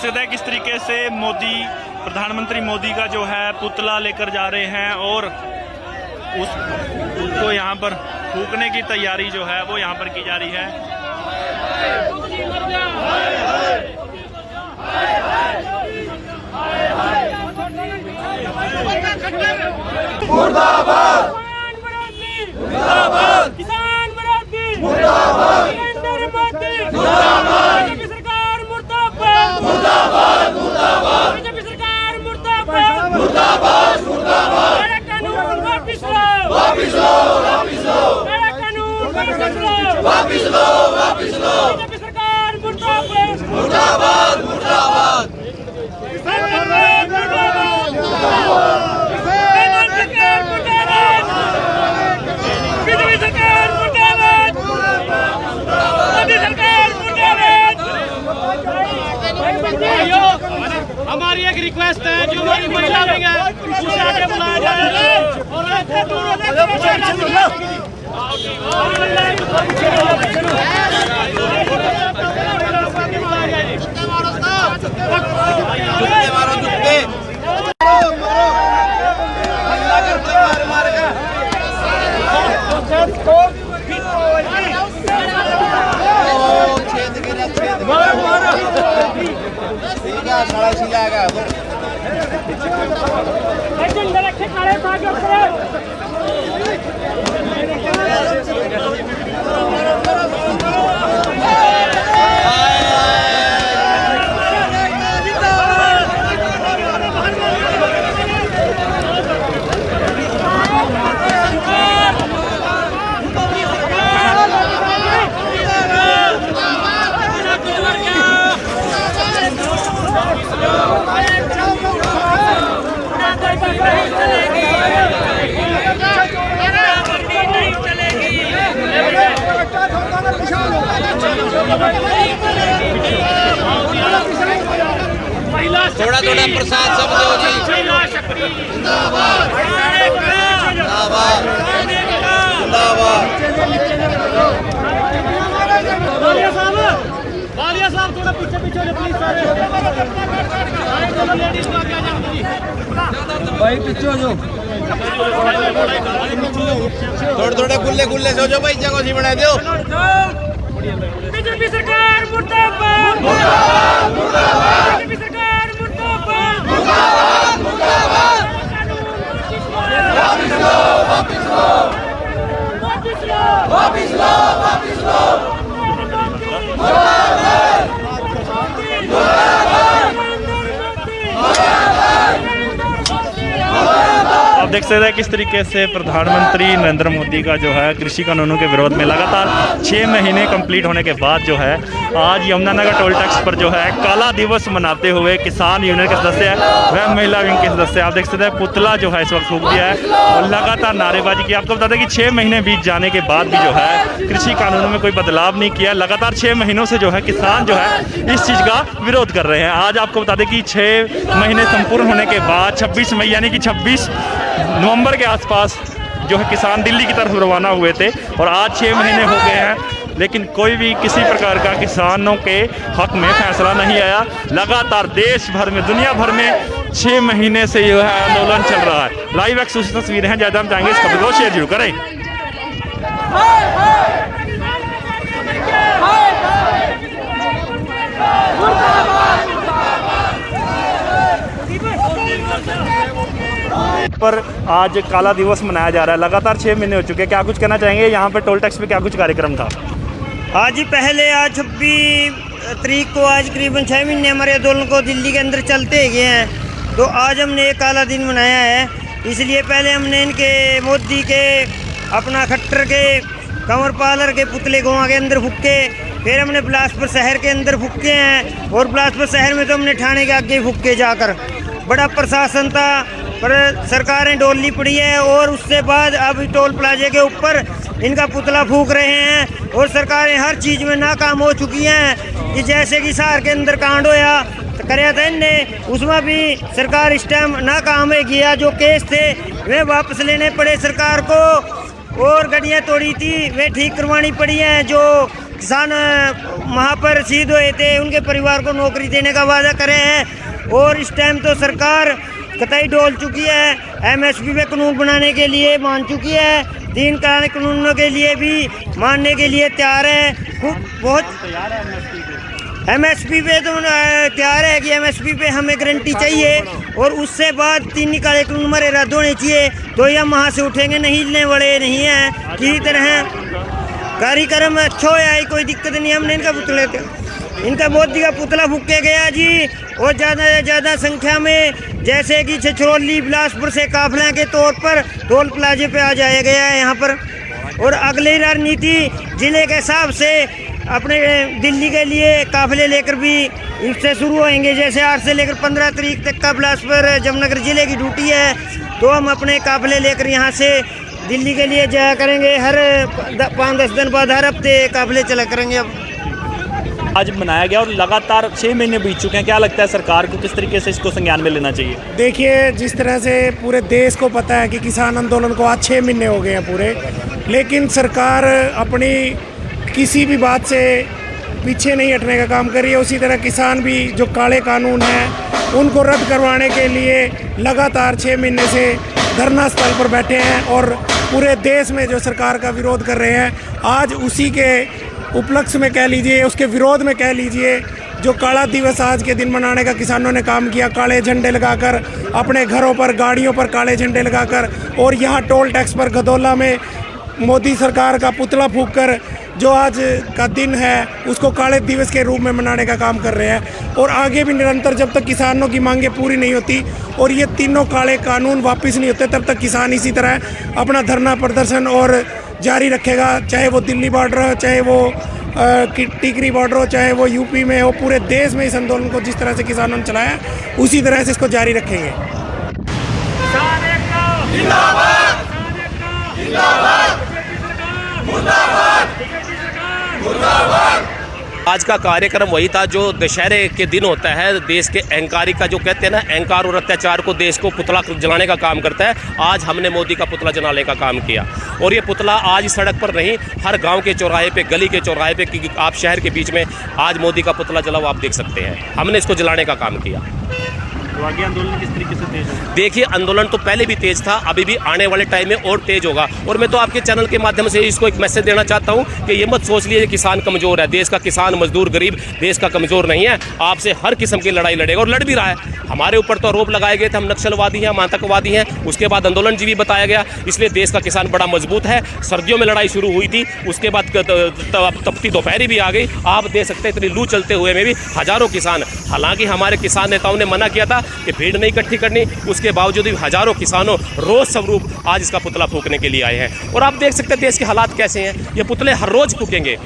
सकते हैं किस तरीके से प्रधानमंत्री मोदी का जो है पुतला लेकर जा रहे हैं और उसको यहाँ पर फूकने की तैयारी जो है वो यहाँ पर की जा रही है। मुर्दाबाद मुर्दाबाद किसान विरोधी मुर्दाबाद नरेंद्र मोदी मुर्दाबाद बीजेपी सरकार मुर्दाबाद मुर्दाबाद मुर्दाबाद बीजेपी सरकार मुर्दाबाद मुर्दाबाद मुर्दाबाद काला कानून वापिस लो वापिस लो वापिस लो काला कानून वापिस लो वापिस लो वापिस लो बीजेपी सरकार मुर्दाबाद मुर्दाबाद मुर्दाबाद बीजेपी सरकार मुर्दाबाद मोदी सरकार मुर्दाबाद। हमारी एक रिक्वेस्ट है जो हमारी महिला विंग है उसे आगे बुलाया जाए और थोड़ा थोड़ा प्रसाद सब दो जी। जिंदाबाद जिंदाबाद वालिया साहब थोड़ा पीछे पीछे हो प्लीज सारे लेडीज को आगे आ जाओ जी भाई पीछे हो जाओ। थोड़े थोड़े गुल्ले गुल्ले सो जाओ भाई, जगह सी बना दो। बीजेपी सरकार मुर्दाबाद मुर्दाबाद मुर्दाबाद बीजेपी सरकार मुर्दाबाद मुर्दाबाद मुर्दाबाद वापिस लो वापिस लो वापिस लो वापिस लो वापिस लो मुर्दाबाद आप देख सकते हैं किस तरीके से प्रधानमंत्री नरेंद्र मोदी का जो है कृषि कानूनों के विरोध में लगातार 6 महीने कंप्लीट होने के बाद जो है आज यमुनानगर टोल टैक्स पर जो है काला दिवस मनाते हुए किसान यूनियन के सदस्य व महिला विंग के सदस्य आप देख सकते हैं पुतला जो है इस वक्त फूंक दिया है और लगातार नारेबाजी की। आपको बता दें कि 6 महीने बीत जाने के बाद भी जो है कृषि कानूनों में कोई बदलाव नहीं किया। लगातार 6 महीनों से जो है किसान जो है इस चीज़ का विरोध कर रहे हैं। आज आपको बता दें कि 6 महीने संपूर्ण होने के बाद 26 मई यानी कि 26 नवंबर के आसपास जो है किसान दिल्ली की तरफ रवाना हुए थे और आज 6 महीने हो गए हैं, लेकिन कोई भी किसी प्रकार का किसानों के हक में फैसला नहीं आया। लगातार देश भर में दुनिया भर में 6 महीने से जो है आंदोलन चल रहा है। लाइव एक्सक्लूसिव तस्वीरें हैं, ज़्यादा हम चाहेंगे इस खबर को शेयर जरूर करें। पर आज काला दिवस मनाया जा रहा है, लगातार 6 महीने हो चुके हैं। क्या कुछ कहना चाहेंगे यहाँ पर टोल टैक्स पे क्या कुछ कार्यक्रम था? आज ही पहले आज 26 तारीख को आज करीबन 6 महीने हमारे आंदोलन को दिल्ली के अंदर चलते गए हैं, तो आज हमने एक काला दिन मनाया है। इसलिए पहले हमने इनके मोदी के अपना खट्टर के कंवर पालर के पुतले गोवा के अंदर फूके, फिर हमने बिलासपुर शहर के अंदर फूके हैं और बिलासपुर शहर में तो हमने थाने के आगे फूके जाकर। बड़ा प्रशासन था पर सरकारें डोलनी पड़ी है और उससे बाद अब टोल प्लाजे के ऊपर इनका पुतला फूंक रहे हैं और सरकारें हर चीज़ में नाकाम हो चुकी हैं। कि जैसे कि शहर के अंदर कांड होया तो कराया था इनने, उसमें भी सरकार इस टाइम नाकाम है गया। जो केस थे वे वापस लेने पड़े सरकार को और गाड़ियाँ तोड़ी थी वे ठीक करवानी पड़ी हैं। जो किसान वहाँ पर शहीद हुए थे, उनके परिवार को नौकरी देने का वादा करे हैं। और इस टाइम तो सरकार कतई डोल चुकी है, MSP पे कानून बनाने के लिए मान चुकी है, दीन कानूनों के लिए भी मानने के लिए तैयार है। खूब बहुत MSP पे तो तैयार है कि MSP पे हमें गारंटी चाहिए और उससे बाद 3 निकाले कानून हमारे रद्द होने चाहिए, तो ये वहाँ से उठेंगे, नहीं हिलने वाले नहीं हैं। किसी तरह कार्यक्रम अच्छा है, कोई दिक्कत नहीं। हमने इनका मोदी का पुतला फूके गया जी, और ज़्यादा से ज़्यादा संख्या में जैसे कि छछरौली बिलासपुर से काफिले के तौर पर टोल प्लाजे पे आ जाया गया है यहाँ पर। और अगली रणनीति जिले के हिसाब से अपने दिल्ली के लिए काफिले लेकर भी इनसे शुरू होंगे। जैसे 8 से लेकर 15 तारीख तक का बिलासपुर जमनगर जिले की ड्यूटी है, तो हम अपने काफिले लेकर यहाँ से दिल्ली के लिए जाया करेंगे। हर 5-10 दिन बाद हर हफ्ते काफिले चला करेंगे। अब आज मनाया गया और लगातार 6 महीने बीत चुके हैं, क्या लगता है सरकार को किस तरीके से इसको संज्ञान में लेना चाहिए? देखिए, जिस तरह से पूरे देश को पता है कि किसान आंदोलन को आज 6 महीने हो गए हैं पूरे, लेकिन सरकार अपनी किसी भी बात से पीछे नहीं हटने का काम कर रही है। उसी तरह किसान भी जो काले कानून हैं उनको रद्द करवाने के लिए लगातार 6 महीने से धरना स्थल पर बैठे हैं और पूरे देश में जो सरकार का विरोध कर रहे हैं। आज उसी के उपलक्ष्य में कह लीजिए, उसके विरोध में कह लीजिए, जो काला दिवस आज के दिन मनाने का किसानों ने काम किया, काले झंडे लगाकर, अपने घरों पर गाड़ियों पर काले झंडे लगाकर, और यहाँ टोल टैक्स पर गदौला में मोदी सरकार का पुतला फूंक कर जो आज का दिन है उसको काले दिवस के रूप में मनाने का काम कर रहे हैं। और आगे भी निरंतर जब तक किसानों की मांगें पूरी नहीं होती और ये तीनों काले कानून वापस नहीं होते, तब तक किसान इसी तरह अपना धरना प्रदर्शन और जारी रखेगा। चाहे वो दिल्ली बॉर्डर हो, चाहे वो टिकरी बॉर्डर हो, चाहे वो यूपी में हो, पूरे देश में इस आंदोलन को जिस तरह से किसानों ने चलाया उसी तरह से इसको जारी रखेंगे। जिंदाबाद जिंदाबाद मुर्दाबाद मुर्दाबाद। आज का कार्यक्रम वही था जो दशहरे के दिन होता है, देश के अहंकारी का जो कहते हैं ना, अहंकार और अत्याचार को देश को पुतला जलाने का काम करता है। आज हमने मोदी का पुतला जलाने का काम किया और ये पुतला आज सड़क पर नहीं, हर गांव के चौराहे पे, गली के चौराहे पे, क्योंकि आप शहर के बीच में आज मोदी का पुतला जला हुआ आप देख सकते हैं। हमने इसको जलाने का काम किया। तो आगे आंदोलन किस तरीके से तेज होगा? देखिए, आंदोलन तो पहले भी तेज था, अभी भी आने वाले टाइम में और तेज होगा। और मैं तो आपके चैनल के माध्यम से इसको एक मैसेज देना चाहता हूं कि ये मत सोच लीजिए किसान कमजोर है। देश का किसान, मजदूर, गरीब देश का कमजोर नहीं है, आपसे हर किस्म की लड़ाई लड़ेगा और लड़ भी रहा है। हमारे ऊपर तो आरोप लगाए गए थे हम नक्सलवादी हैं, हम आतंकवादी हैं, उसके बाद आंदोलन जीवी बताया गया, इसलिए देश का किसान बड़ा मजबूत है। सर्दियों में लड़ाई शुरू हुई थी, उसके बाद तपती दोपहरी भी आ गई। आप देख सकते हैं इतनी लू चलते हुए में भी हजारों किसान, हालांकि हमारे किसान नेताओं ने मना किया था कि भीड़ नहीं इकट्ठी करनी, उसके बावजूद भी हजारों किसानों रोज स्वरूप आज इसका पुतला फूंकने के लिए आए हैं। और आप देख सकते हैं देश के हालात कैसे हैं, ये पुतले हर रोज फूकेंगे।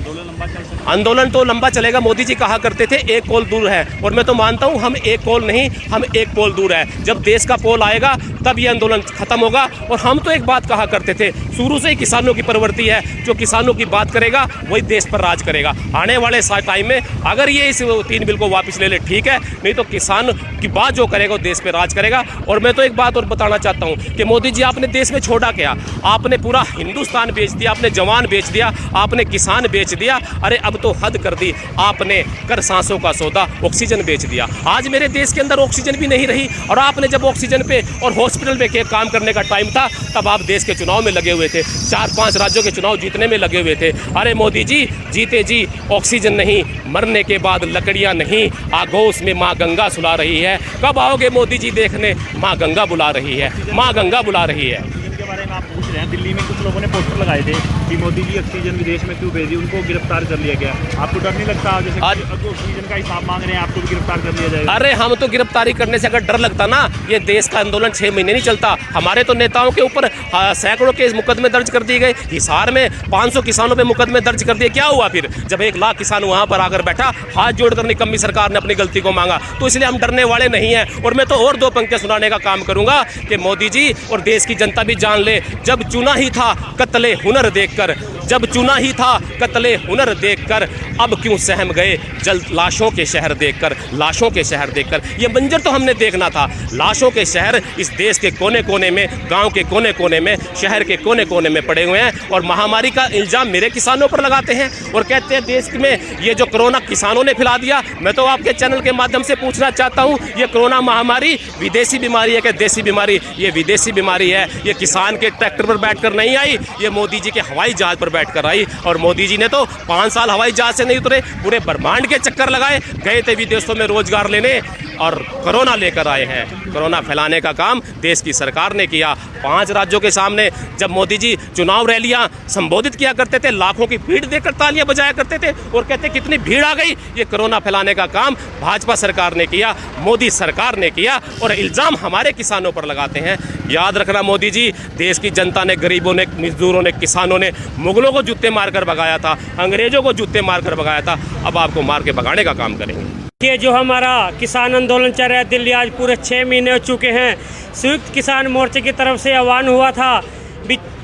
आंदोलन तो लंबा चलेगा। मोदी जी कहा करते थे एक पोल दूर है, और मैं तो मानता हूं हम एक पोल नहीं, हम एक पोल दूर है। जब देश का पोल आएगा तब ये आंदोलन खत्म होगा। और हम तो एक बात कहा करते थे, शुरू से ही किसानों की प्रवृत्ति है, जो किसानों की बात करेगा वही देश पर राज करेगा। आने वाले टाइम में अगर ये इस 3 बिल को वापस ले ले ठीक है, नहीं तो किसान की बात जो करेगा देश पे राज करेगा। और मैं तो एक बात और बताना चाहता हूं कि मोदी जी आपने देश में छोड़ा क्या? आपने पूरा हिंदुस्तान बेच दिया, आपने जवान बेच दिया, आपने किसान बेच दिया। अरे अब तो हद कर दी आपने, कर सांसों का सौदा ऑक्सीजन बेच दिया। आज मेरे देश के अंदर ऑक्सीजन भी नहीं रही, और आपने जब ऑक्सीजन पे और हॉस्पिटल पे काम करने का टाइम था तब आप देश के चुनाव में लगे हुए थे, 4-5 राज्यों के चुनाव जीतने में लगे हुए थे। अरे मोदी जी, जीते जी ऑक्सीजन नहीं, मरने के बाद लकड़ियां नहीं, आगोश में माँ गंगा सुला रही है। कब आओगे मोदी जी देखने, माँ गंगा बुला रही है, माँ गंगा बुला रही है। के बारे में आप पूछ रहे हैं, दिल्ली में कुछ लोगों ने पोस्टर लगाए थे कि मोदी जी ऑक्सीजन विदेश में क्यों भेजी, उनको गिरफ्तार कर लिया गया। आपको डर नहीं लगता जैसे ऑक्सीजन का हिसाब मांग रहे हैं, आपको भी गिरफ्तार कर लिया जाएगा? अरे हम तो गिरफ्तारी करने से अगर डर लगता ना, ये देश का आंदोलन 6 महीने नहीं चलता। हमारे तो नेताओं के ऊपर सैकड़ों के मुकदमे दर्ज कर दिए गए। हिसार में 500 किसानों पे मुकदमे दर्ज कर दिए। क्या हुआ फिर जब 1 लाख किसान वहां पर आकर बैठा, हाथ जोड़कर निकम्मी सरकार ने अपनी गलती को मांगा? तो इसलिए हम डरने वाले नहीं हैं। और मैं तो और 2 पंक्तियां सुनाने का काम करूंगा कि मोदी जी और देश की जनता भी जान ले, जब चुना ही था कत्ले हुनर देखकर, जब चुना ही था कत्ले हुनर देखकर, अब क्यों सहम गए जल्द लाशों के शहर देखकर, लाशों के शहर देखकर। ये मंजर तो हमने देखना था, लाशों के शहर इस देश के कोने कोने में, गांव के कोने कोने में, शहर के कोने कोने में पड़े हुए हैं। और महामारी का इल्ज़ाम मेरे किसानों पर लगाते हैं और कहते हैं देश में ये जो कोरोना किसानों ने फैला दिया। मैं तो आपके चैनल के माध्यम से पूछना चाहता हूँ, ये कोरोना महामारी विदेशी बीमारी है कि देसी बीमारी? ये विदेशी बीमारी है। ये किसान के ट्रैक्टर पर बैठकर नहीं आई, ये मोदी जी के हवाई जहाज पर बैठकर आई। और मोदी जी ने तो 5 साल हवाई जहाज से नहीं उतरे, पूरे ब्रह्मांड के चक्कर लगाए, गए थे विदेशों में रोजगार लेने और कोरोना लेकर आए हैं। कोरोना फैलाने का काम देश की सरकार ने किया। 5 राज्यों के सामने जब मोदी जी चुनाव रैलियां संबोधित किया करते थे, लाखों की भीड़ देखकर तालियां बजाया करते थे और कहते कितनी भीड़ आ गई। ये कोरोना फैलाने का काम भाजपा सरकार ने किया, मोदी सरकार ने किया और इल्ज़ाम हमारे किसानों पर लगाते हैं। याद रखना मोदी जी, देश की जनता ने, गरीबों ने, मजदूरों ने, किसानों ने मुगलों को जूते मारकर भगाया था, अंग्रेजों को जूते मारकर भगाया था, अब आपको मार के भगाने का काम करेंगे। ये जो हमारा किसान आंदोलन चल रहा है दिल्ली, आज पूरे 6 महीने हो चुके हैं। संयुक्त किसान मोर्चे की तरफ से आह्वान हुआ था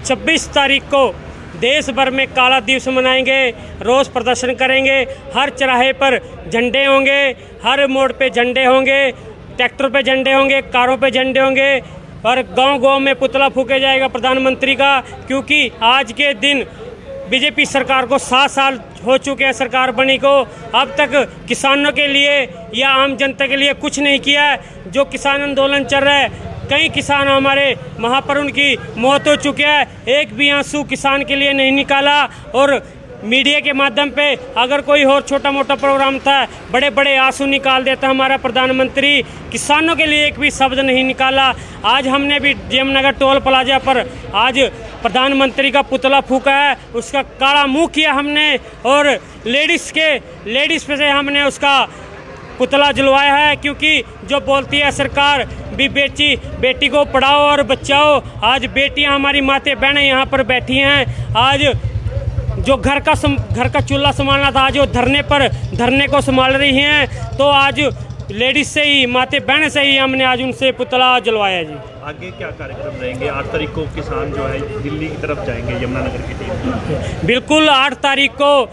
26 तारीख को देश भर में काला दिवस मनाएंगे, रोज़ प्रदर्शन करेंगे, हर चौराहे पर झंडे होंगे, हर मोड़ पे झंडे होंगे, ट्रैक्टर पे झंडे होंगे, कारों पे झंडे होंगे और गांव-गांव में पुतला फूके जाएगा प्रधानमंत्री का। क्योंकि आज के दिन बीजेपी सरकार को 7 साल हो चुके हैं सरकार बनी को, अब तक किसानों के लिए या आम जनता के लिए कुछ नहीं किया है। जो किसान आंदोलन चल रहा है, कई किसान हमारे वहाँ पर उनकी मौत हो चुकी है, एक भी आंसू किसान के लिए नहीं निकाला। और मीडिया के माध्यम पे अगर कोई और छोटा मोटा प्रोग्राम था, बड़े बड़े आंसू निकाल देता हमारा प्रधानमंत्री, किसानों के लिए एक भी शब्द नहीं निकाला। आज हमने भी जयमनगर टोल प्लाजा पर आज प्रधानमंत्री का पुतला फूका है, उसका काला मुंह किया हमने और लेडीज़ पे से हमने उसका पुतला जलवाया है। क्योंकि जो बोलती है सरकार भी बेटी को पढ़ाओ और बचाओ, आज बेटियां हमारी माते बहनें यहाँ पर बैठी हैं। आज जो घर का चूल्हा संभालना था, आज वो धरने को संभाल रही हैं। तो आज लेडीज से ही, माते बहन से ही हमने आज उनसे पुतला जलवाया जी। आगे क्या कार्यक्रम रहेंगे? 8 तारीख को किसान जो है दिल्ली की तरफ जाएंगे, यमुनानगर की टीम। बिल्कुल, 8 तारीख को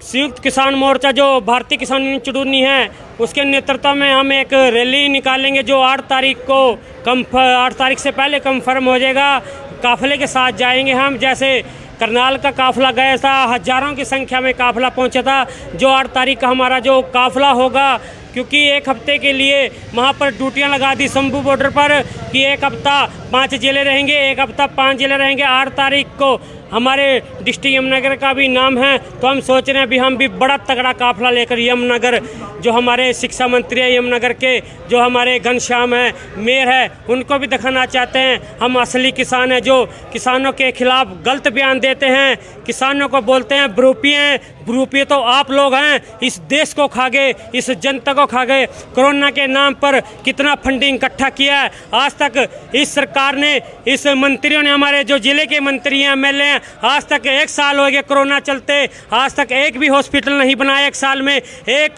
संयुक्त किसान मोर्चा जो भारतीय किसान यूनियन चुडूनी है, उसके नेतृत्व में हम एक रैली निकालेंगे जो 8 तारीख को 8 तारीख से पहले कंफर्म हो जाएगा। काफिले के साथ जाएंगे हम, जैसे करनाल का काफिला गया था, हजारों की संख्या में काफिला पहुंचा था। जो 8 तारीख का हमारा जो काफिला होगा, क्योंकि 1 हफ्ते के लिए वहाँ पर ड्यूटियाँ लगा दी शंभू बॉर्डर पर कि 1 हफ्ता 5 जिले रहेंगे, 1 हफ्ता 5 जिले रहेंगे। 8 तारीख को हमारे डिस्ट्रिक्ट यमुनानगर का भी नाम है, तो हम सोच रहे हैं अभी हम भी बड़ा तगड़ा काफिला लेकर यमुनानगर, जो हमारे शिक्षा मंत्री है यमुनानगर के, जो हमारे घनश्याम है, मेयर है, उनको भी दिखाना चाहते हैं हम असली किसान हैं, जो किसानों के खिलाफ गलत बयान देते हैं, किसानों को बोलते हैं भ्रूपीय तो आप लोग हैं। इस देश को खा गए, इस जनता को खा गए। कोरोना के नाम पर कितना फंडिंग इकट्ठा किया है, आज तक इस सरकार ने, इस मंत्रियों ने, हमारे जो जिले के मंत्री हैं, एमएलए हैं, आज तक 1 साल हो गया कोरोना चलते, आज तक एक भी हॉस्पिटल नहीं बनाया। 1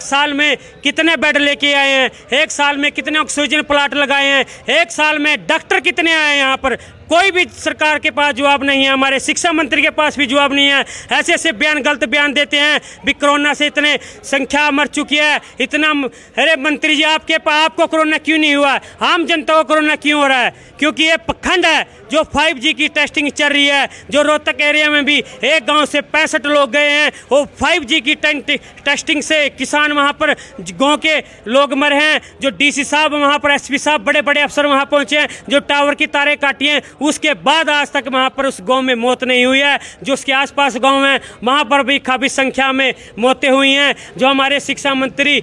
साल में कितने बेड लेके आए हैं, 1 साल में कितने ऑक्सीजन प्लांट लगाए हैं, 1 साल में डॉक्टर कितने आए हैं यहाँ पर, कोई भी सरकार के पास जवाब नहीं है। हमारे शिक्षा मंत्री के पास भी जवाब नहीं है। ऐसे ऐसे गलत बयान देते हैं भी कोरोना से इतने संख्या मर चुकी है, इतना। अरे मंत्री जी, आपको कोरोना क्यों नहीं हुआ? आम जनता को कोरोना क्यों हो रहा है? क्योंकि ये पखंड है। जो 5G की टेस्टिंग चल रही है, जो रोहतक एरिया में भी एक गांव से 65 लोग गए हैं, वो 5G की टेस्टिंग से किसान वहां पर गांव के लोग मरे हैं। जो डीसी साहब वहां पर, एसपी साहब, बड़े बड़े अफसर वहां पहुंचे हैं, जो टावर की तारें काटी हैं, उसके बाद आज तक वहां पर उस गांव में मौत नहीं हुई है। जो उसके आसपास गांव हैं, वहां पर भी काफ़ी संख्या में मौतें हुई हैं। जो हमारे शिक्षा मंत्री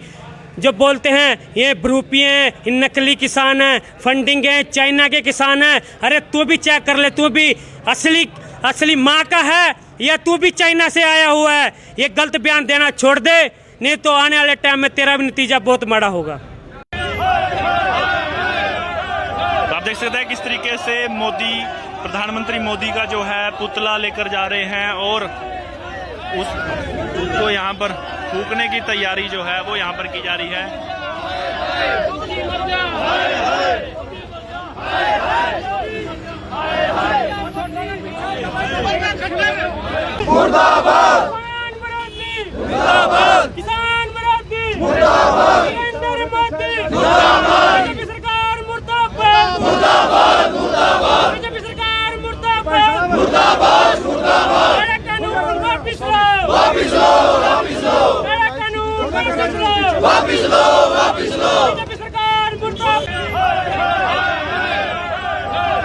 जो बोलते हैं ये भ्रूपीय हैं, ये नकली किसान हैं, फंडिंग है, चाइना के किसान हैं। अरे तू भी चेक कर ले, तू भी असली माँ का है या तू भी चाइना से आया हुआ है? ये गलत बयान देना छोड़ दे, नहीं तो आने वाले टाइम में तेरा भी नतीजा बहुत बड़ा होगा। आप देख सकते हैं किस तरीके से प्रधानमंत्री मोदी का जो है पुतला लेकर जा रहे हैं और उसको यहाँ पर फूकने की तैयारी जो है वो यहाँ पर की जा रही है। किसान विरोधी मुर्दाबाद, नरेंद्र मोदी मुर्दाबाद, बीजेपी सरकार मुर्दाबाद, बीजेपी सरकार मुर्दाबाद, मेरा कानून वापिस लो, मेरा कानून वापिस लो, बीजेपी सरकार मुर्दाबाद।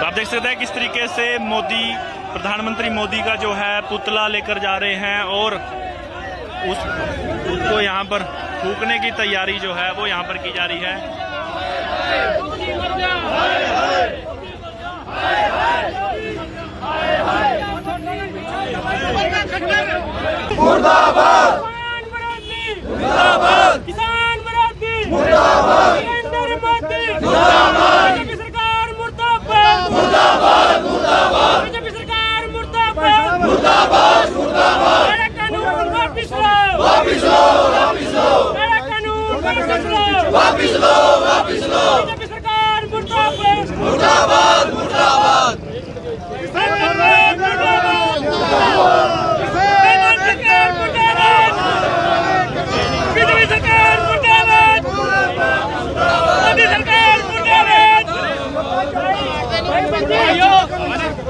आप देख सकते हैं किस तरीके से मोदी, प्रधानमंत्री मोदी का जो है पुतला लेकर जा रहे हैं और उसको यहाँ पर फूकने की तैयारी जो है वो यहाँ पर की जा रही है। मुर्दाबाद, किसान विरोधी मुर्दाबाद, नरेंद्र मोदी मुर्दाबाद, बीजेपी सरकार मुर्दाबाद, बीजेपी सरकार मुर्दाबाद, मेरा कानून वापिस लो, मेरा कानून वापिस लो, बीजेपी सरकार मुर्दाबाद, बीजेपी सरकार मुर्दाबाद, मोदी सरकार मुर्दाबाद। भाइयों,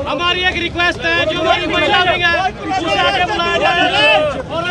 हमारी एक रिक्वेस्ट है, जो हमारी महिला विंग है उसे आगे बुलाया जाए और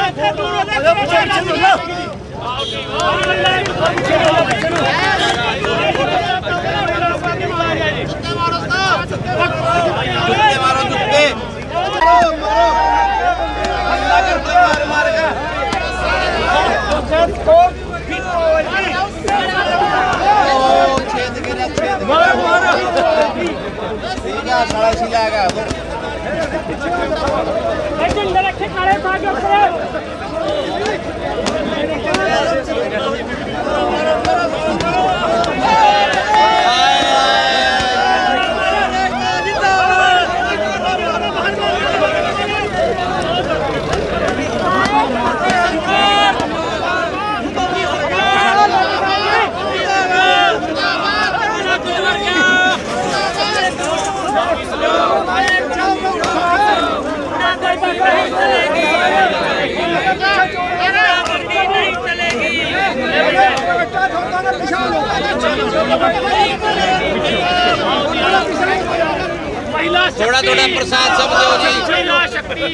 थोड़ा थोड़ा प्रसाद सब दो जी। महिला शक्ति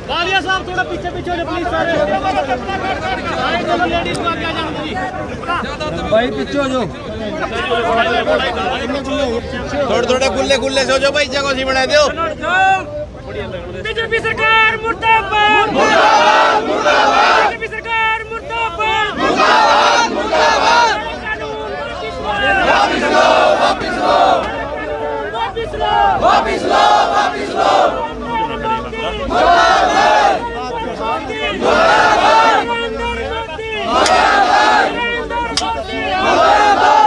वालिया साहब थोड़ा पीछे हो जाओ प्लीज सारे लेडीज को आगे आ जाओ जी भाई पीछे हो जाओ, थोड़े गुल्ले से हो जाओ भाई, जगह सी बना दो। बीजेपी सरकार मुर्दाबाद, बीजेपी सरकार मुर्दाबाद, वापिस लो।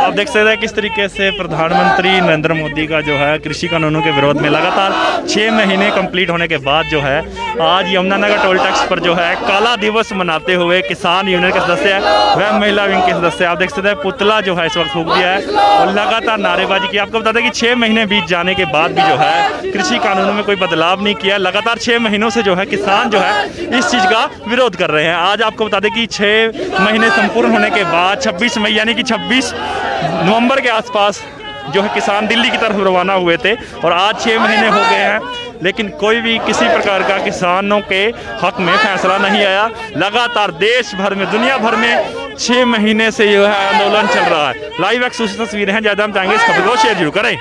आप देख सकते हैं किस तरीके से प्रधानमंत्री नरेंद्र मोदी का जो है कृषि कानूनों के विरोध में लगातार 6 महीने कंप्लीट होने के बाद जो है आज यमुनानगर टोल टैक्स पर जो है काला दिवस मनाते हुए किसान यूनियन के सदस्य व महिला विंग के सदस्य, आप देख सकते हैं पुतला जो है इस वक्त फूंक दिया है और लगातार नारेबाजी की। आपको बता दें कि 6 महीने बीत जाने के बाद भी जो है कृषि कानूनों में कोई बदलाव नहीं किया। लगातार 6 महीनों से जो है किसान जो है इस चीज़ का विरोध कर रहे हैं। आज आपको बता दें कि 6 महीने संपूर्ण होने के बाद 26 मई यानी कि 26 नवंबर के आसपास जो है किसान दिल्ली की तरफ रवाना हुए थे और आज 6 महीने हो गए हैं, लेकिन कोई भी किसी प्रकार का किसानों के हक में फैसला नहीं आया। लगातार देश भर में, दुनिया भर में 6 महीने से जो है आंदोलन चल रहा है। लाइव एक्सक्लूसिव तस्वीरें हैं, ज़्यादा हम चाहेंगे इस खबर को शेयर जरूर करें।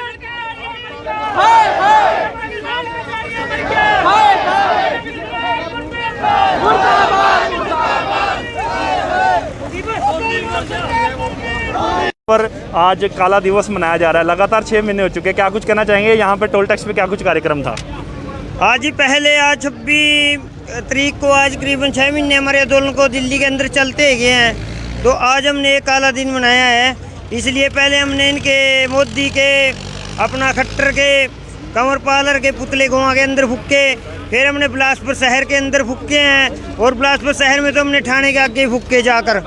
पर आज काला दिवस मनाया जा रहा है, लगातार 6 महीने हो चुके हैं, क्या कुछ कहना चाहेंगे? यहाँ पे टोल टैक्स पे क्या कुछ कार्यक्रम था? आज ही पहले आज 26 तारीख को आज करीबन 6 महीने हमारे आंदोलन को दिल्ली के अंदर चलते गए हैं, तो आज हमने एक काला दिन मनाया है। इसलिए पहले हमने इनके मोदी के अपना खट्टर के कंवर पालर के पुतले को वहाँ के अंदर फूके, फिर हमने बिलासपुर शहर के अंदर फूके हैं और बिलासपुर शहर में तो हमने थाने के आगे फूके जाकर।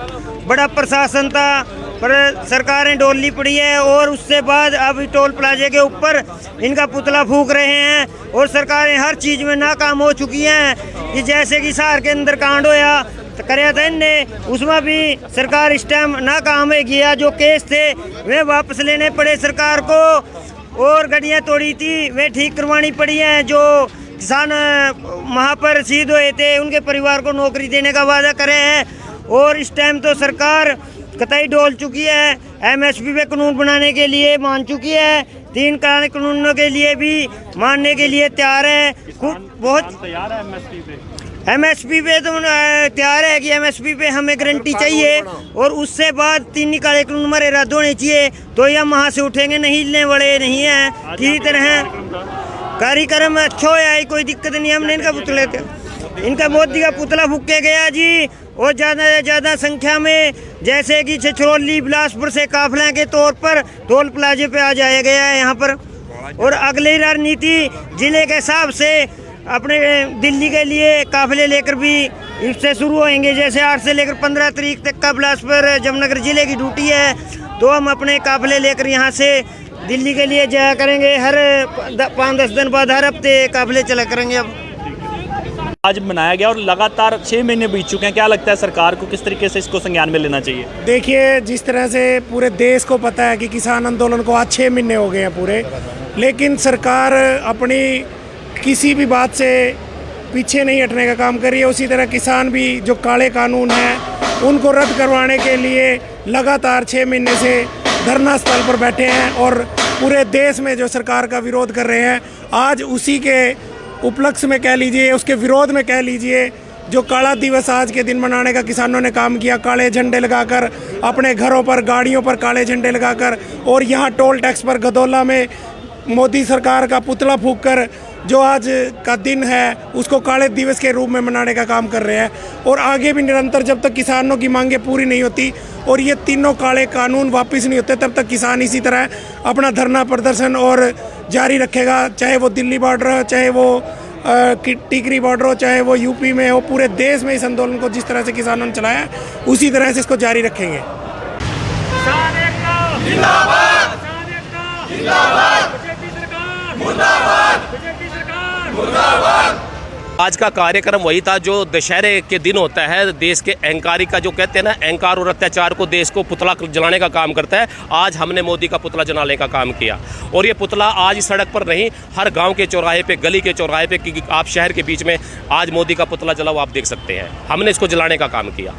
बड़ा प्रशासन था पर सरकारें डोली पड़ी है और उससे बाद अब टोल प्लाजे के ऊपर इनका पुतला फूंक रहे हैं और सरकारें हर चीज़ में नाकाम हो चुकी हैं कि जैसे कि शहर के अंदर कांड होया तो कराया था इनने, उसमें भी सरकार इस टाइम नाकाम है गया। जो केस थे वे वापस लेने पड़े सरकार को और गाड़ियाँ तोड़ी थी वे ठीक करवानी पड़ी हैं। जो किसान वहाँ पर शहीद हुए थे उनके परिवार को नौकरी देने का वादा करे हैं और इस टाइम तो सरकार कतई डोल चुकी है। एमएसपी पे कानून बनाने के लिए मान चुकी है, 3 कानूनों के लिए भी मानने के लिए तैयार है। खूब बहुत तैयार है एमएसपी पे, एमएसपी पे तो तैयार है कि एमएसपी पे हमें गारंटी चाहिए और उससे बाद 3 काले कानून हमारे रद्द होने चाहिए तो ये वहाँ से उठेंगे, नहीं हिलने वाले नहीं हैं। किसी तरह कार्यक्रम अच्छा है, कोई दिक्कत नहीं। हमने इनका पुतला इनका मोदी का पुतला फूके गया जी और ज़्यादा से ज़्यादा संख्या में जैसे कि छछरौली बिलासपुर से काफिले के तौर पर टोल प्लाजे पे आ जाया गया है यहाँ पर। और अगली रणनीति जिले के हिसाब से अपने दिल्ली के लिए काफिले लेकर भी इससे शुरू होंगे। जैसे 8 से लेकर 15 तारीख तक का बिलासपुर जमनगर जिले की ड्यूटी है तो हम अपने काफिले लेकर यहाँ से दिल्ली के लिए जाया करेंगे। हर 5-10 दिन बाद हर हफ्ते काफिले चला करेंगे। अब आज मनाया गया और लगातार 6 महीने बीत चुके हैं, क्या लगता है सरकार को किस तरीके से इसको संज्ञान में लेना चाहिए? देखिए, जिस तरह से पूरे देश को पता है कि किसान आंदोलन को आज 6 महीने हो गए हैं पूरे, लेकिन सरकार अपनी किसी भी बात से पीछे नहीं हटने का काम कर रही है। उसी तरह किसान भी जो काले कानून हैं उनको रद्द करवाने के लिए लगातार 6 महीने से धरना स्थल पर बैठे हैं और पूरे देश में जो सरकार का विरोध कर रहे हैं। आज उसी के उपलक्ष्य में कह लीजिए, उसके विरोध में कह लीजिए, जो काला दिवस आज के दिन मनाने का किसानों ने काम किया, काले झंडे लगाकर अपने घरों पर गाड़ियों पर काले झंडे लगाकर और यहाँ टोल टैक्स पर गदौला में मोदी सरकार का पुतला फूंक कर जो आज का दिन है उसको काले दिवस के रूप में मनाने का काम कर रहे हैं। और आगे भी निरंतर जब तक किसानों की मांगें पूरी नहीं होती और ये तीनों काले कानून वापस नहीं होते तब तक किसान इसी तरह अपना धरना प्रदर्शन और जारी रखेगा। चाहे वो दिल्ली बॉर्डर हो, चाहे वो टिकरी बॉर्डर हो, चाहे वो यूपी में हो, पूरे देश में इस आंदोलन को जिस तरह से किसानों ने चलाया है उसी तरह से इसको जारी रखेंगे। आज का कार्यक्रम वही था जो दशहरे के दिन होता है। देश के अहंकारी का जो कहते हैं ना, अहंकार और अत्याचार को देश को पुतला जलाने का काम करता है। आज हमने मोदी का पुतला जलाने का काम किया और ये पुतला आज सड़क पर नहीं, हर गांव के चौराहे पे, गली के चौराहे पे, कि आप शहर के बीच में आज मोदी का पुतला जलाओ, आप देख सकते हैं। हमने इसको जलाने का काम किया।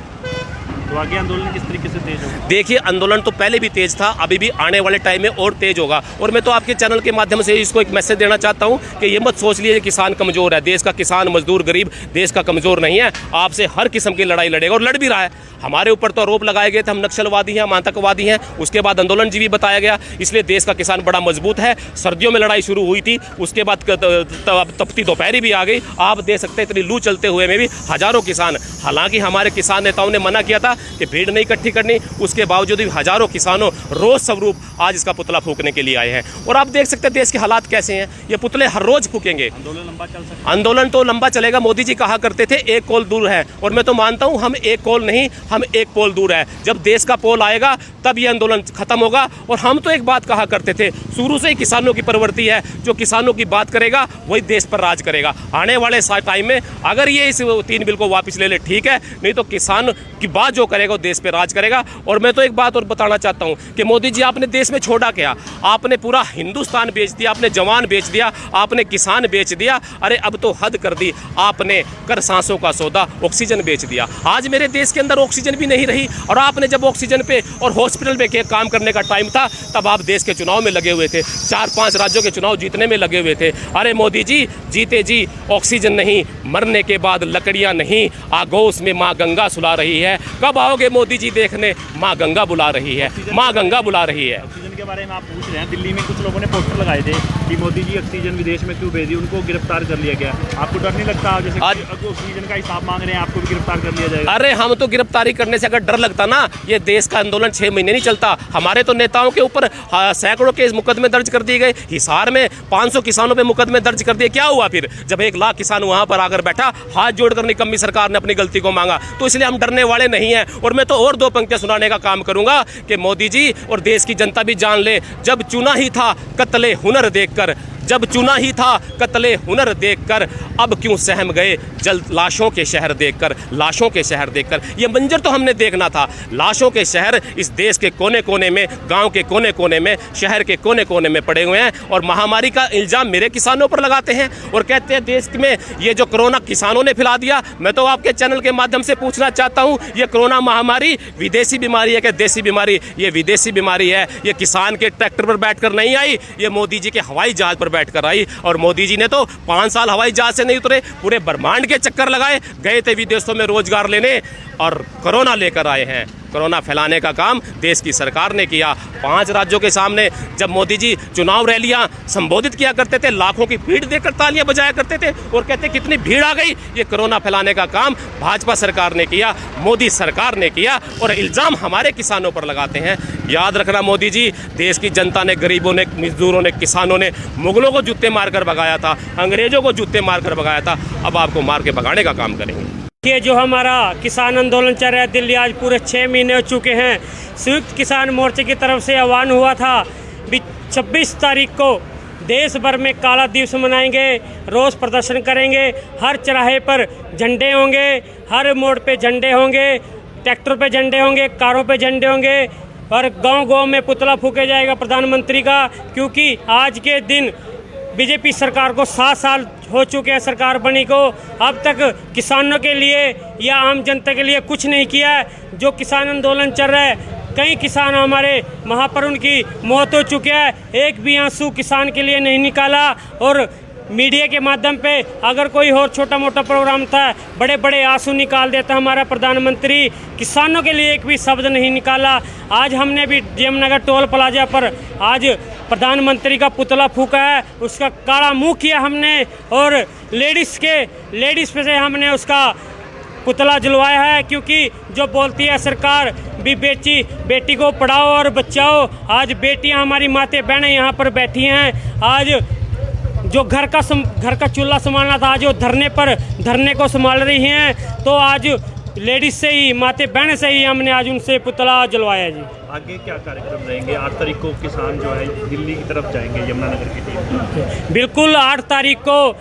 तो आगे आंदोलन किस तरीके से तेज होगा? देखिए, आंदोलन तो पहले भी तेज था, अभी भी आने वाले टाइम में और तेज होगा। और मैं तो आपके चैनल के माध्यम से इसको एक मैसेज देना चाहता हूं कि ये मत सोच लीजिए किसान कमजोर है। देश का किसान, मजदूर, गरीब देश का कमजोर नहीं है। आपसे हर किस्म की लड़ाई लड़ेगा और लड़ भी रहा है। हमारे ऊपर तो आरोप लगाए गए थे हम नक्सलवादी हैं, हम आतंकवादी हैं, उसके बाद आंदोलनजीवी बताया गया। इसलिए देश का किसान बड़ा मजबूत है। सर्दियों में लड़ाई शुरू हुई थी, उसके बाद तपती दोपहरी भी आ गई। आप देख सकते हैं इतनी लू चलते हुए में भी हजारों किसान, हालांकि हमारे किसान नेताओं ने मना किया था कि भीड़ नहीं इकट्ठी करनी, उसके बावजूद भी हजारों किसानों रोज स्वरूप आज इसका पुतला फूंकने के लिए आए हैं। और आप देख सकते हैं देश के हालात कैसे हैं। ये पुतले हर रोज फूकेंगे। आंदोलन तो लंबा चलेगा। मोदी जी कहा करते थे 1 कोल दूर है, और मैं तो मानता हूं हम 1 कोल नहीं, हम 1 पोल दूर है। जब देश का पोल आएगा तब ये आंदोलन खत्म होगा। और हम तो एक बात कहा करते थे, शुरू से ही किसानों की प्रवृत्ति है, जो किसानों की बात करेगा वही देश पर राज करेगा। आने वाले टाइम में अगर ये इस 3 बिल को वापस ले ले ठीक है, नहीं तो किसान की बात जो करेगा वो देश पे राज करेगा। और मैं तो एक बात और बताना चाहता हूं कि मोदी जी आपने देश में छोड़ा क्या? आपने पूरा हिंदुस्तान बेच दिया, आपने जवान बेच दिया, आपने किसान बेच दिया। अरे अब तो हद कर दी आपने, कर सांसों का सौदा, ऑक्सीजन बेच दिया। आज मेरे देश के अंदर ऑक्सीजन भी नहीं रही। और आपने जब ऑक्सीजन पे और हॉस्पिटल पे काम करने का टाइम था तब आप देश के चुनाव में लगे हुए थे, 4-5 राज्यों के चुनाव जीतने में लगे हुए थे। अरे मोदी जी, जीते जी ऑक्सीजन नहीं, मरने के बाद लकड़ियां नहीं, आगोश में माँ गंगा सुला रही है। कब आओगे मोदी जी देखने? माँ गंगा बुला रही है, माँ गंगा बुला रही है। के बारे में आप पूछ रहे हैं, दिल्ली में कुछ लोगों ने पोस्टर लगाए थे कि मोदी जी ऑक्सीजन विदेश में क्यों भेजी, उनको गिरफ्तार कर लिया गया। आपको डर नहीं लगता जैसे आज ऑक्सीजन का हिसाब मांग रहे हैं आपको भी गिरफ्तार कर लिया जाएगा? अरे हम तो गिरफ्तारी करने से अगर डर लगता ना, ये देश का आंदोलन 6 महीने नहीं चलता। हमारे तो नेताओं के ऊपर सैकड़ों केस मुकदमे दर्ज कर दिए गए। हिसार में 500 किसानों पे मुकदमे दर्ज कर दिए। क्या हुआ फिर जब 1 लाख किसान वहां पर आकर बैठा, हाथ जोड़कर निकम्मी सरकार ने अपनी गलती को मांगा? तो इसलिए हम डरने वाले नहीं हैं। और मैं तो और 2 पंक्तियां सुनाने का काम करूंगा कि मोदी जी और देश की जनता भी जान ले, जब चुना ही था कत्ले हुनर देखकर, जब चुना ही था कत्ले हुनर देखकर, अब क्यों सहम गए जल्द लाशों के शहर देखकर, लाशों के शहर देखकर। ये मंजर तो हमने देखना था। लाशों के शहर इस देश के कोने कोने में, गांव के कोने कोने में, शहर के कोने कोने में पड़े हुए हैं। और महामारी का इल्जाम मेरे किसानों पर लगाते हैं और कहते हैं देश में ये जो कोरोना किसानों ने फैला दिया। मैं तो आपके चैनल के माध्यम से पूछना चाहता हूँ, ये कोरोना महामारी विदेशी बीमारी है कि देसी बीमारी? ये विदेशी बीमारी है। ये किसान के ट्रैक्टर पर बैठकर नहीं आई, ये मोदी जी के हवाई जहाज पर बैठकर आई। और मोदी जी ने तो 5 साल हवाई जहाज से नहीं उतरे, पूरे ब्रह्मांड के चक्कर लगाए, गए थे विदेशों में रोजगार लेने और कोरोना लेकर आए हैं। कोरोना फैलाने का काम देश की सरकार ने किया। 5 राज्यों के सामने जब मोदी जी चुनाव रैलियां संबोधित किया करते थे, लाखों की भीड़ देखकर तालियां बजाया करते थे और कहते कितनी भीड़ आ गई। ये कोरोना फैलाने का काम भाजपा सरकार ने किया, मोदी सरकार ने किया और इल्जाम हमारे किसानों पर लगाते हैं। याद रखना मोदी जी, देश की जनता ने, गरीबों ने, मजदूरों ने, किसानों ने मुगलों को जूते मारकर भगाया था, अंग्रेजों को जूते मारकर भगाया था। अब आपको मार के भगाने का काम करेंगे। ये जो हमारा किसान आंदोलन चल रहा है दिल्ली, आज पूरे 6 महीने हो चुके हैं। संयुक्त किसान मोर्चे की तरफ से आह्वान हुआ था 26 तारीख को देश भर में काला दिवस मनाएंगे, रोज़ प्रदर्शन करेंगे, हर चौराहे पर झंडे होंगे, हर मोड़ पे झंडे होंगे, ट्रैक्टर पे झंडे होंगे, कारों पे झंडे होंगे और गांव-गांव में पुतला फूके जाएगा प्रधानमंत्री का। क्योंकि आज के दिन बीजेपी सरकार को 7 साल हो चुके हैं सरकार बनी को, अब तक किसानों के लिए या आम जनता के लिए कुछ नहीं किया है। जो किसान आंदोलन चल रहा है, कई किसान हमारे वहाँ पर उनकी मौत हो चुकी है, एक भी आंसू किसान के लिए नहीं निकाला। और मीडिया के माध्यम पे अगर कोई और छोटा मोटा प्रोग्राम था, बड़े बड़े आंसू निकाल देता हमारा प्रधानमंत्री, किसानों के लिए एक भी शब्द नहीं निकाला। आज हमने भी जयमनगर टोल प्लाजा पर आज प्रधानमंत्री का पुतला फूका है, उसका काला मुंह किया हमने और लेडीज़ पे से हमने उसका पुतला जलवाया है। क्योंकि जो बोलती है सरकार भी बेटी को पढ़ाओ और बचाओ, आज बेटियां हमारी माते बहनें यहाँ पर बैठी हैं। आज जो घर का चूल्हा संभालना था, आज वो धरने को संभाल रही हैं। तो आज लेडीज से ही, माते बहन से ही हमने आज उनसे पुतला जलवाया जी। आगे क्या कार्यक्रम रहेंगे? 8 तारीख को किसान जो है दिल्ली की तरफ जाएंगे, यमुनानगर की टीम। बिल्कुल, 8 तारीख को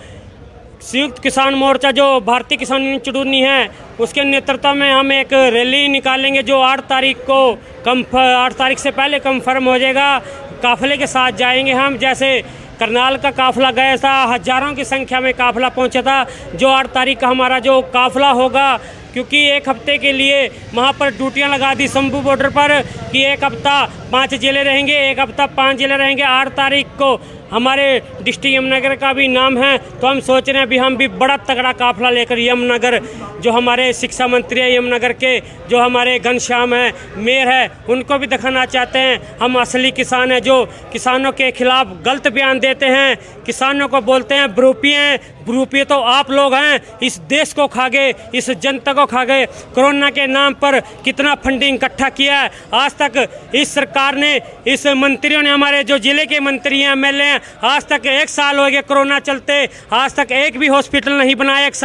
संयुक्त किसान मोर्चा जो भारतीय किसान यूनियन चुडूरनी है, उसके नेतृत्व में हम एक रैली निकालेंगे जो 8 तारीख को 8 तारीख से पहले कंफर्म हो जाएगा। काफिले के साथ जाएंगे हम, जैसे करनाल का काफिला गया था, हजारों की संख्या में काफिला पहुंचा था। जो 8 तारीख का हमारा जो काफिला होगा, क्योंकि 1 हफ्ते के लिए वहाँ पर ड्यूटियाँ लगा दी शंभू बॉर्डर पर कि 1 हफ्ता 5 जिले रहेंगे, 1 हफ्ता 5 जिले रहेंगे। 8 तारीख को हमारे डिस्ट्रिक्ट यमुनानगर का भी नाम है, तो हम सोच रहे हैं भी हम भी बड़ा तगड़ा काफिला लेकर यमुनानगर, जो हमारे शिक्षा मंत्री है यमुनानगर के, जो हमारे घनश्याम है, मेयर है, उनको भी दिखाना चाहते हैं हम असली किसान हैं, जो किसानों के खिलाफ गलत बयान देते हैं, किसानों को बोलते हैं ब्रूपिये तो आप लोग हैं, इस देश को खा गए, इस जनता को खा गए। कोरोना के नाम पर कितना फंडिंग इकट्ठा किया है, आज तक इस सरकार ने, इस मंत्रियों ने, हमारे जो जिले के मंत्री हैं, एमएलए हैं, आज तक 1 साल हो गया कोरोना चलते, आज तक एक भी हॉस्पिटल नहीं बनाया। 1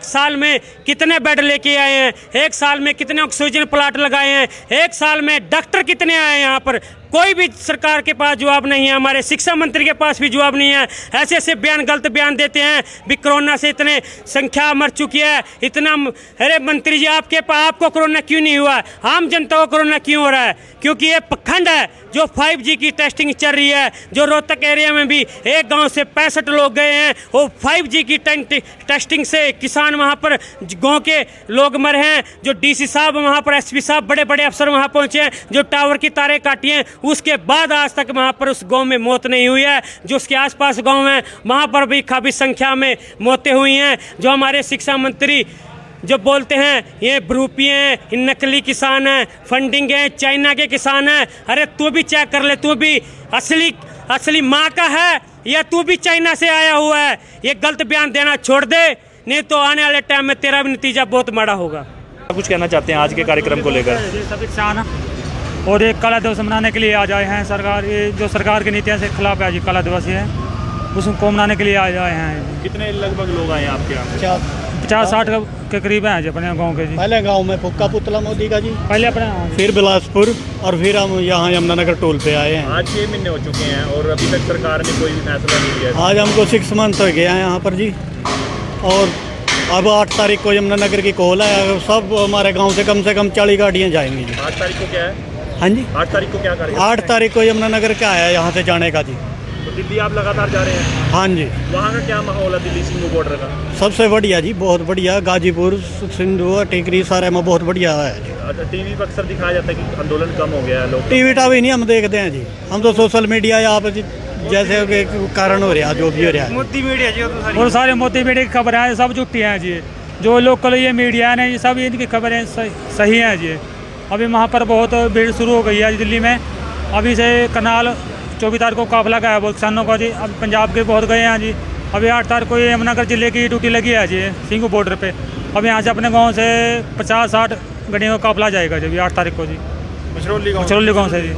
साल में कितने बेड लेके आए हैं, 1 साल में कितने ऑक्सीजन प्लांट लगाए हैं, 1 साल में डॉक्टर कितने आए हैं यहाँ पर, कोई भी सरकार के पास जवाब नहीं है, हमारे शिक्षा मंत्री के पास भी जवाब नहीं है। ऐसे गलत बयान देते हैं भी कोरोना से इतने संख्या मर चुकी है, इतना। अरे मंत्री जी, आपको कोरोना क्यों नहीं हुआ? आम जनता को कोरोना क्यों हो रहा है? क्योंकि ये पखंड है। जो 5G की टेस्टिंग चल रही है, जो रोहतक एरिया में भी एक गांव से 65 लोग गए हैं, वो 5G की टेस्टिंग से किसान वहाँ पर गांव के लोग मरे हैं। जो DC साहब वहाँ पर, SP साहब, बड़े बड़े अफसर वहाँ पहुँचे हैं, जो टावर की तारें काटी हैं, उसके बाद आज तक वहाँ पर उस गांव में मौत नहीं हुई है। जो उसके आसपास गांव हैं, वहाँ पर भी काफ़ी संख्या में मौतें हुई हैं। जो हमारे शिक्षा मंत्री जो बोलते हैं ये ब्रूपिये हैं, ये नकली किसान हैं, फंडिंग है, चाइना के किसान हैं। अरे तू भी चेक कर ले, तू भी असली माँ का है या तू भी चाइना से आया हुआ है? ये गलत बयान देना छोड़ दे, नहीं तो आने वाले टाइम में तेरा भी नतीजा बहुत बड़ा होगा। कुछ कहना चाहते हैं आज के कार्यक्रम को लेकर? सभी किसान और एक काला दिवस मनाने के लिए आज आए हैं। सरकार, ये जो सरकार की नीतियों से खिलाफ है, आज काला दिवस है, उसको मनाने के लिए आज आए हैं। कितने लगभग लोग आए हैं आपके यहाँ? 50-60 के करीब हैं जी अपने गांव के जी। पहले गांव में फुक्का पुतला मोदी का जी, पहले अपने फिर बिलासपुर और फिर हम यहाँ यमुनानगर टोल पे आए हैं। आज 6 महीने हो चुके हैं और अभी तक सरकार ने कोई भी फैसला नहीं लिया। आज हमको 6 मंथ हो गया है यहाँ पर जी, और अब 8 तारीख को यमुनानगर की कॉल है। सब हमारे गांव से कम 40 गाड़ियाँ जाएंगी जी। 8 तारीख को क्या है? हाँ जी, 8 तारीख को क्या करेंगे? 8 तारीख को यमुनानगर का है यहाँ से जाने का जी। तो दिल्ली आप लगातार जा रहे हैं? हाँ जी। वहाँ का क्या माहौल है दिल्ली सिंधु बॉर्डर का? सबसे बढ़िया जी, बहुत बढ़िया। गाजीपुर, सिंधु, टिकरी सारे में बहुत बढ़िया है जी। अच्छा, टीवी पर अक्सर दिखाया जाता है कि आंदोलन कम हो गया है, लोग टीवी टावी नहीं हम देखते हैं जी, हम तो सोशल मीडिया यहाँ पे जैसे के कारण हो रहा है, जो भी हो रहा है। मोदी मीडिया जी और सारे मोदी मीडिया की खबरें हैं, सब झूठी हैं जी। जो लोकल ये मीडिया है ना, ये सब इनकी खबरें सही हैं जी। अभी वहाँ पर बहुत भीड़ शुरू हो गई है दिल्ली में। अभी से कनाल 24 तारीख को काफिला गया है बहुत किसानों का जी। अब पंजाब के बहुत गए हैं जी। अभी 8 तारीख को यमुनानगर जिले की ड्यूटी लगी है जी सिंघू बॉर्डर पे। अब यहाँ से अपने गांव से 50-60 गाड़ियों का काफिला जाएगा जी 8 तारीख को जी, मछरौली गांव से जी।